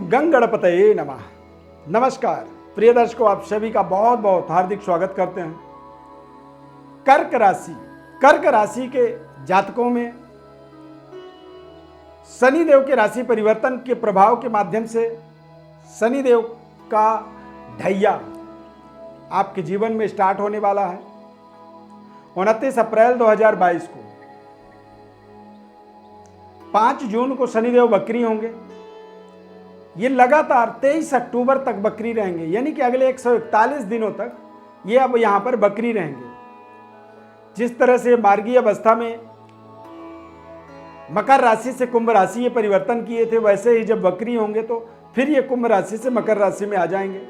गणपतये नमः। नमस्कार प्रिय दर्शकों, आप सभी का बहुत बहुत हार्दिक स्वागत करते हैं। कर्क राशि के जातकों में शनिदेव के राशि परिवर्तन के प्रभाव के माध्यम से शनिदेव का ढैया आपके जीवन में स्टार्ट होने वाला है। 29 अप्रैल 2022 को 5 जून को शनिदेव बकरी होंगे। ये लगातार 23 अक्टूबर तक बकरी रहेंगे, यानी कि अगले 141 दिनों तक ये अब यहां पर बकरी रहेंगे। जिस तरह से मार्गीय अवस्था में मकर राशि से कुंभ राशि ये परिवर्तन किए थे, वैसे ही जब बकरी होंगे तो फिर ये कुंभ राशि से मकर राशि में आ जाएंगे।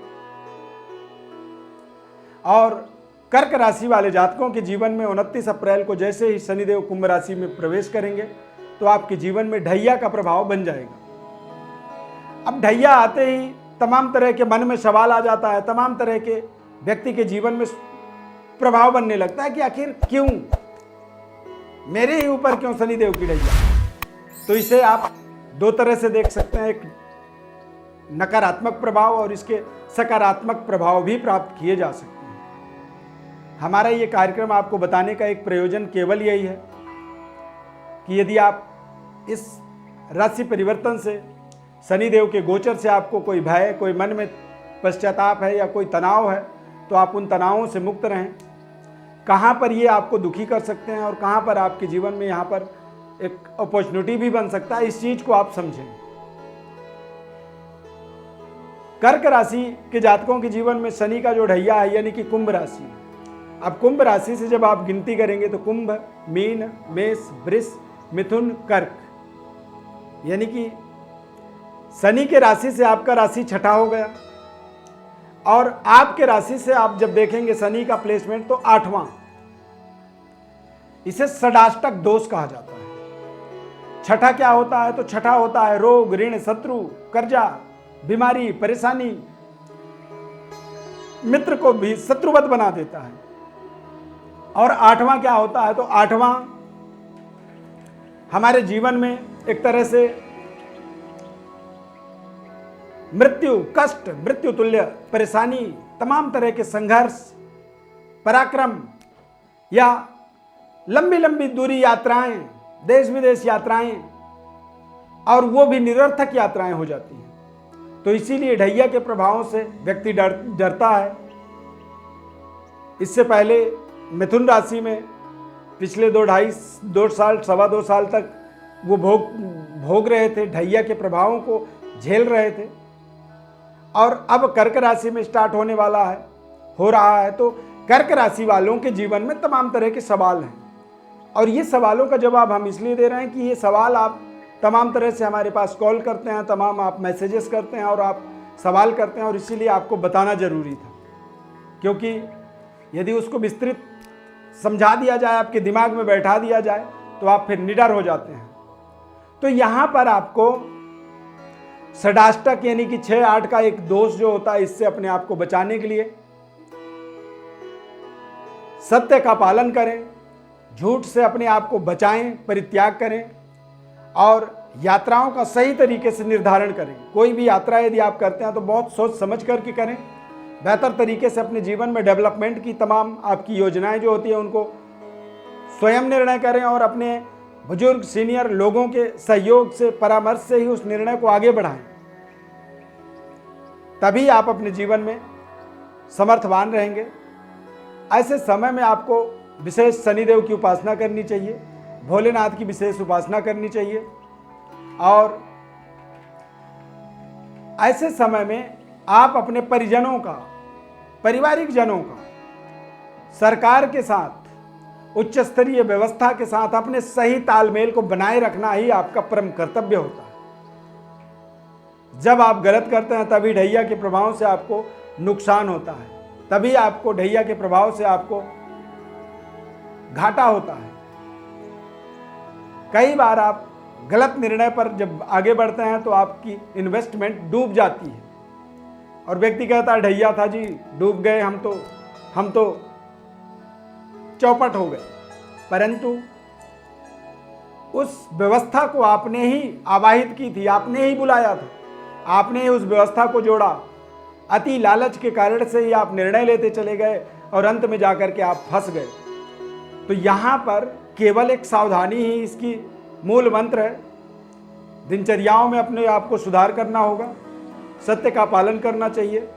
और कर्क राशि वाले जातकों के जीवन में 29 अप्रैल को जैसे ही शनिदेव कुंभ राशि में प्रवेश करेंगे तो आपके जीवन में ढैया का प्रभाव बन जाएगा। अब ढैया आते ही तमाम तरह के मन में सवाल आ जाता है, तमाम तरह के व्यक्ति के जीवन में प्रभाव बनने लगता है कि आखिर क्यों मेरे ही ऊपर क्यों शनिदेव की ढैया। तो इसे आप दो तरह से देख सकते हैं, एक नकारात्मक प्रभाव और इसके सकारात्मक प्रभाव भी प्राप्त किए जा सकते हैं। हमारा ये कार्यक्रम आपको बताने का एक प्रयोजन केवल यही है कि यदि आप इस राशि परिवर्तन से, शनिदेव के गोचर से आपको कोई भय, कोई मन में पश्चाताप है या कोई तनाव है, तो आप उन तनावों से मुक्त रहें। कहाँ पर ये आपको दुखी कर सकते हैं और कहाँ पर आपके जीवन में यहाँ पर एक अपॉर्चुनिटी भी बन सकता है, इस चीज को आप समझें। कर्क राशि के जातकों के जीवन में शनि का जो ढैया है, यानी कि कुंभ राशि। अब कुंभ राशि से जब आप गिनती करेंगे तो कुंभ, मीन, मेष, वृष, मिथुन, कर्क, यानी कि शनि के राशि से आपका राशि छठा हो गया। और आपके राशि से आप जब देखेंगे शनि का प्लेसमेंट तो 8वां। इसे षडाष्टक दोष कहा जाता है। छठा क्या होता है? तो छठा होता है रोग, ऋण, शत्रु, कर्जा, बीमारी, परेशानी, मित्र को भी शत्रुवत बना देता है। और 8वां क्या होता है? तो 8वां हमारे जीवन में एक तरह से मृत्यु, कष्ट, मृत्यु तुल्य परेशानी, तमाम तरह के संघर्ष, पराक्रम या लंबी लंबी दूरी यात्राएं, देश विदेश यात्राएं, और वो भी निरर्थक यात्राएं हो जाती हैं। तो इसीलिए ढैया के प्रभावों से व्यक्ति डरता है। इससे पहले मिथुन राशि में पिछले 2 साल, सवा 2 साल तक वो भोग रहे थे, ढैया के प्रभावों को झेल रहे थे। और अब कर्क राशि में स्टार्ट होने वाला है, हो रहा है। तो कर्क राशि वालों के जीवन में तमाम तरह के सवाल हैं, और ये सवालों का जवाब हम इसलिए दे रहे हैं कि ये सवाल आप तमाम तरह से हमारे पास कॉल करते हैं, तमाम आप मैसेजेस करते हैं और आप सवाल करते हैं, और इसीलिए आपको बताना जरूरी था। क्योंकि यदि उसको विस्तृत समझा दिया जाए, आपके दिमाग में बैठा दिया जाए, तो आप फिर निडर हो जाते हैं। तो यहां पर आपको षडाष्टक यानी कि 6-8 का एक दोष जो होता है, इससे अपने आप को बचाने के लिए सत्य का पालन करें, झूठ से अपने आप को बचाएं, परित्याग करें, और यात्राओं का सही तरीके से निर्धारण करें। कोई भी यात्रा यदि आप करते हैं तो बहुत सोच समझ करके करें, बेहतर तरीके से अपने जीवन में डेवलपमेंट की तमाम आपकी योजनाएं जो होती है उनको स्वयं निर्णय करें, और अपने बुजुर्ग सीनियर लोगों के सहयोग से, परामर्श से ही उस निर्णय को आगे बढ़ाएं। तभी आप अपने जीवन में समर्थवान रहेंगे। ऐसे समय में आपको विशेष शनिदेव की उपासना करनी चाहिए, भोलेनाथ की विशेष उपासना करनी चाहिए। और ऐसे समय में आप अपने परिजनों का, पारिवारिक जनों का, सरकार के साथ, उच्च स्तरीय व्यवस्था के साथ अपने सही तालमेल को बनाए रखना ही आपका परम कर्तव्य होता है। जब आप गलत करते हैं तभी ढैया के प्रभाव से आपको नुकसान होता है, तभी आपको ढैया के प्रभाव से आपको घाटा होता है। कई बार आप गलत निर्णय पर जब आगे बढ़ते हैं तो आपकी इन्वेस्टमेंट डूब जाती है, और व्यक्ति कहता है ढैया था जी, डूब गए हम तो चौपट हो गए। परंतु उस व्यवस्था को आपने ही आवाहित की थी, आपने ही बुलाया था, आपने उस व्यवस्था को जोड़ा, अति लालच के कारण से ही आप निर्णय लेते चले गए और अंत में जाकर के आप फंस गए। तो यहाँ पर केवल एक सावधानी ही इसकी मूल मंत्र है। दिनचर्याओं में अपने आप को सुधार करना होगा, सत्य का पालन करना चाहिए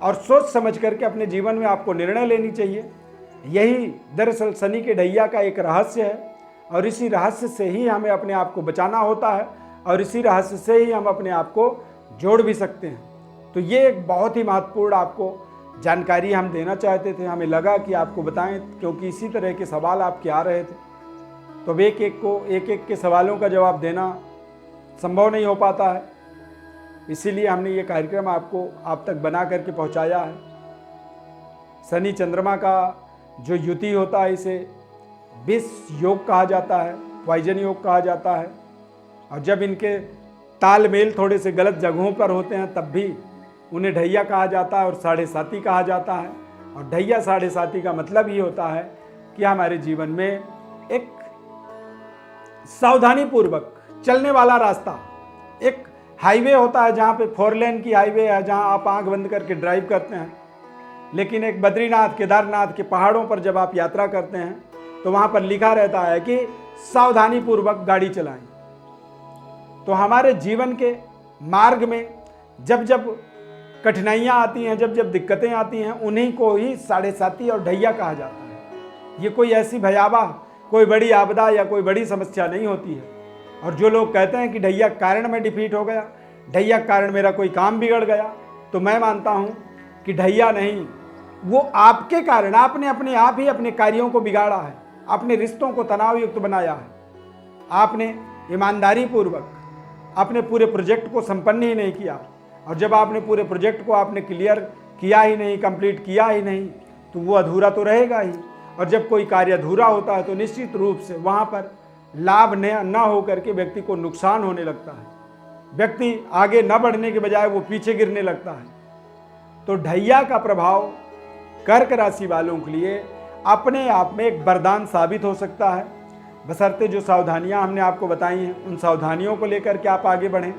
और सोच समझ करके अपने जीवन में आपको निर्णय लेनी चाहिए। यही दरअसल शनि के ढैया का एक रहस्य है और इसी रहस्य से ही हमें अपने आप को बचाना होता है और इसी रहस्य से ही हम अपने आप को जोड़ भी सकते हैं। तो ये एक बहुत ही महत्वपूर्ण आपको जानकारी हम देना चाहते थे, हमें लगा कि आपको बताएं, क्योंकि इसी तरह के सवाल आपके आ रहे थे। तो अब एक एक के सवालों का जवाब देना संभव नहीं हो पाता है, इसीलिए हमने ये कार्यक्रम आपको आप तक बना करके पहुंचाया है। शनि चंद्रमा का जो युति होता है इसे विष योग कहा जाता है, पॉइजन योग कहा जाता है, और जब इनके तालमेल थोड़े से गलत जगहों पर होते हैं तब भी उन्हें ढैया कहा जाता है और साढ़े साती कहा जाता है। और ढैया साढ़े साती का मतलब ये होता है कि हमारे जीवन में एक सावधानी पूर्वक चलने वाला रास्ता, एक हाईवे होता है जहाँ पे 4 लेन की हाईवे है, जहाँ आप आंख बंद करके ड्राइव करते हैं। लेकिन एक बद्रीनाथ केदारनाथ के पहाड़ों पर जब आप यात्रा करते हैं तो वहाँ पर लिखा रहता है कि सावधानी पूर्वक गाड़ी चलाएं। तो हमारे जीवन के मार्ग में जब जब कठिनाइयाँ आती हैं, जब जब दिक्कतें आती हैं, उन्हीं को ही साढ़े साती और ढैया कहा जाता है। ये कोई ऐसी भयावह, कोई बड़ी आपदा या कोई बड़ी समस्या नहीं होती है। और जो लोग कहते हैं कि ढैया कारण में डिफीट हो गया, ढैया कारण मेरा कोई काम बिगड़ गया, तो मैं मानता हूँ कि ढैया नहीं, वो आपके कारण आपने अपने आप ही अपने कार्यों को बिगाड़ा है, अपने रिश्तों को तनाव युक्त बनाया है। आपने ईमानदारी पूर्वक अपने पूरे प्रोजेक्ट को संपन्न ही नहीं किया, और जब आपने पूरे प्रोजेक्ट को आपने क्लियर किया ही नहीं, कंप्लीट किया ही नहीं, तो वो अधूरा तो रहेगा ही। और जब कोई कार्य अधूरा होता है तो निश्चित रूप से वहाँ पर लाभ न हो करके व्यक्ति को नुकसान होने लगता है, व्यक्ति आगे न बढ़ने के बजाय वो पीछे गिरने लगता है। तो ढैया का प्रभाव कर्क राशि वालों के लिए अपने आप में एक वरदान साबित हो सकता है, बशर्ते जो सावधानियां हमने आपको बताई हैं उन सावधानियों को लेकर के आप आगे बढ़ें,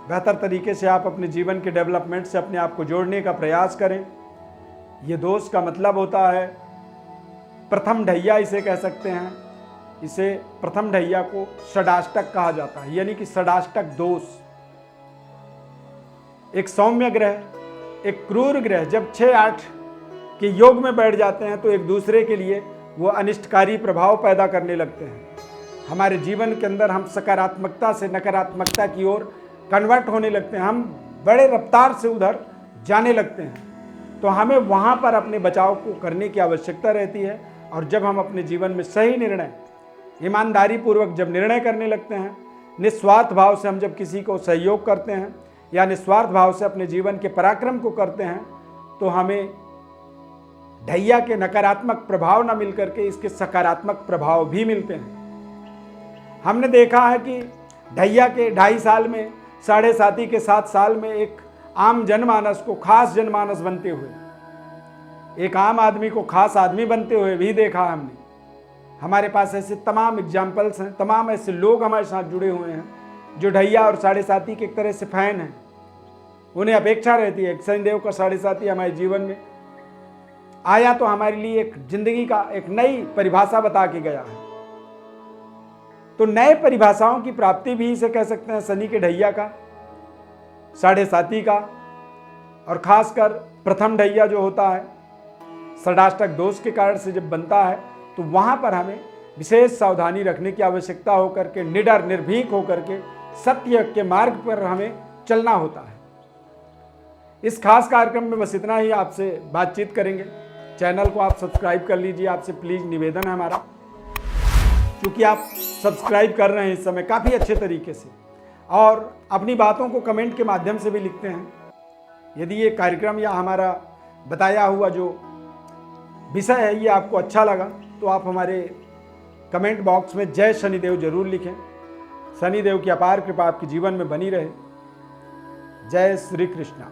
बेहतर तरीके से आप अपने जीवन के डेवलपमेंट से अपने आप को जोड़ने का प्रयास करें। ये दोष का मतलब होता है प्रथम ढैया इसे कह सकते हैं। इसे प्रथम ढैया को षडाष्टक कहा जाता है, यानी कि षडाष्टक दोष। एक सौम्य ग्रह, एक क्रूर ग्रह जब 6-8 के योग में बैठ जाते हैं तो एक दूसरे के लिए वो अनिष्टकारी प्रभाव पैदा करने लगते हैं। हमारे जीवन के अंदर हम सकारात्मकता से नकारात्मकता की ओर कन्वर्ट होने लगते हैं, हम बड़े रफ्तार से उधर जाने लगते हैं। तो हमें वहाँ पर अपने बचाव को करने की आवश्यकता रहती है। और जब हम अपने जीवन में सही निर्णय, ईमानदारी पूर्वक जब निर्णय करने लगते हैं, निस्वार्थ भाव से हम जब किसी को सहयोग करते हैं या निस्वार्थ भाव से अपने जीवन के पराक्रम को करते हैं, तो हमें ढैया के नकारात्मक प्रभाव न मिल करके इसके सकारात्मक प्रभाव भी मिलते हैं। हमने देखा है कि ढैया के 2.5 साल में, साढ़े साती के 7 साल में एक आम जनमानस को खास जनमानस बनते हुए, एक आम आदमी को खास आदमी बनते हुए भी देखा हमने। हमारे पास ऐसे तमाम एग्जाम्पल्स हैं, तमाम ऐसे लोग हमारे साथ जुड़े हुए हैं जो ढैया और साढ़े साती के एक तरह से फैन हैं। उन्हें अपेक्षा रहती है शनिदेव का साढ़े साती हमारे जीवन में आया तो हमारे लिए एक जिंदगी का एक नई परिभाषा बता के गया है। तो नए परिभाषाओं की प्राप्ति भी इसे कह सकते हैं शनि के ढैया का, साढ़े साती का, और खासकर प्रथम ढैया जो होता है षडाष्टक दोष के कारण से जब बनता है तो वहां पर हमें विशेष सावधानी रखने की आवश्यकता होकर के निडर निर्भीक होकर के सत्य के मार्ग पर हमें चलना होता है। इस खास कार्यक्रम में बस इतना ही आपसे बातचीत करेंगे। चैनल को आप सब्सक्राइब कर लीजिए, आपसे प्लीज निवेदन है हमारा, क्योंकि आप सब्सक्राइब कर रहे हैं इस समय काफ़ी अच्छे तरीके से और अपनी बातों को कमेंट के माध्यम से भी लिखते हैं। यदि ये कार्यक्रम या हमारा बताया हुआ जो विषय है ये आपको अच्छा लगा तो आप हमारे कमेंट बॉक्स में जय शनिदेव जरूर लिखें। शनिदेव की अपार कृपा आपके जीवन में बनी रहे। जय श्री कृष्णा।